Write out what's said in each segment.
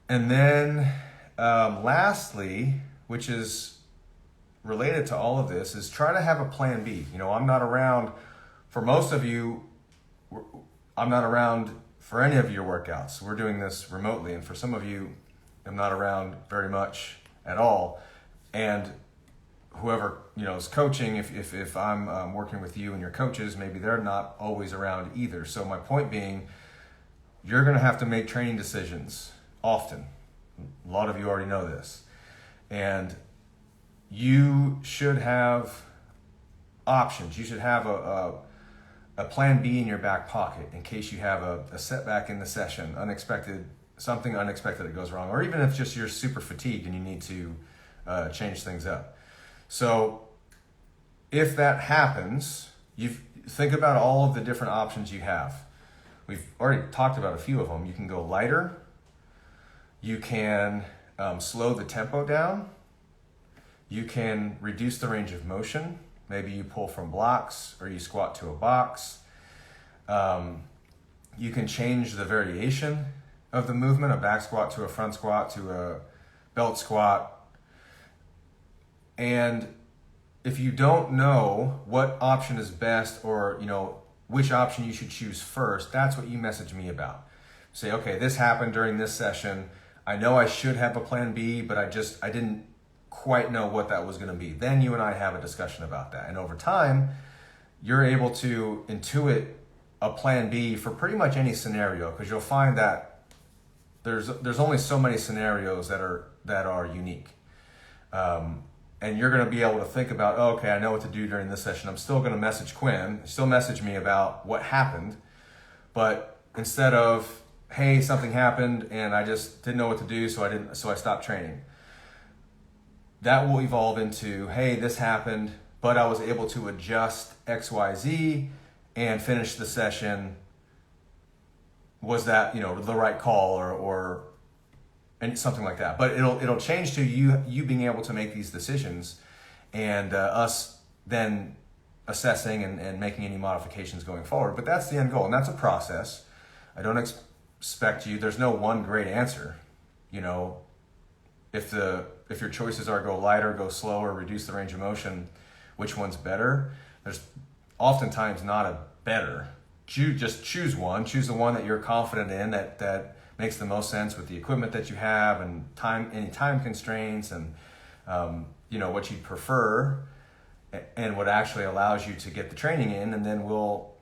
And then lastly, which is related to all of this, is try to have a plan B. I'm not around for most of you. I'm not around for any of your workouts. We're doing this remotely, and for some of you, I'm not around very much at all. And whoever is coaching, if I'm working with you and your coaches, maybe they're not always around either. So my point being, you're going to have to make training decisions often. A lot of you already know this, and you should have options. You should have a plan B in your back pocket in case you have a setback in the session, something unexpected that goes wrong, or even if just you're super fatigued and you need to change things up. So if that happens, you think about all of the different options you have. We've already talked about a few of them. You can go lighter. You can slow the tempo down. You can reduce the range of motion. Maybe you pull from blocks or you squat to a box. You can change the variation of the movement, a back squat to a front squat to a belt squat. And if you don't know what option is best, or which option you should choose first, that's what you message me about. Say, okay, this happened during this session. I know I should have a plan B, but I didn't quite know what that was going to be. Then you and I have a discussion about that. And over time, you're able to intuit a plan B for pretty much any scenario, because you'll find that there's only so many scenarios that are unique. And you're going to be able to think about, okay, I know what to do during this session. I'm still going to message Quinn, still message me about what happened. But instead of, hey, something happened and I just didn't know what to do, so I stopped training. That will evolve into, hey, this happened, but I was able to adjust X, Y, Z and finish the session. Was that, the right call or and something like that? But it'll change to you being able to make these decisions, and us then assessing and making any modifications going forward. But that's the end goal, and that's a process. I don't expect you. There's no one great answer. If your choices are go lighter, go slower, reduce the range of motion, which one's better? There's oftentimes not a better. Just choose one. Choose the one that you're confident in, that makes the most sense with the equipment that you have and any time constraints, and what you prefer, and what actually allows you to get the training in. And then we'll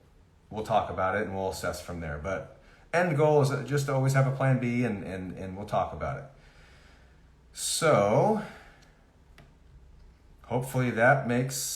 talk about it and we'll assess from there. But end goal is just to always have a plan B, and we'll talk about it. So hopefully that makes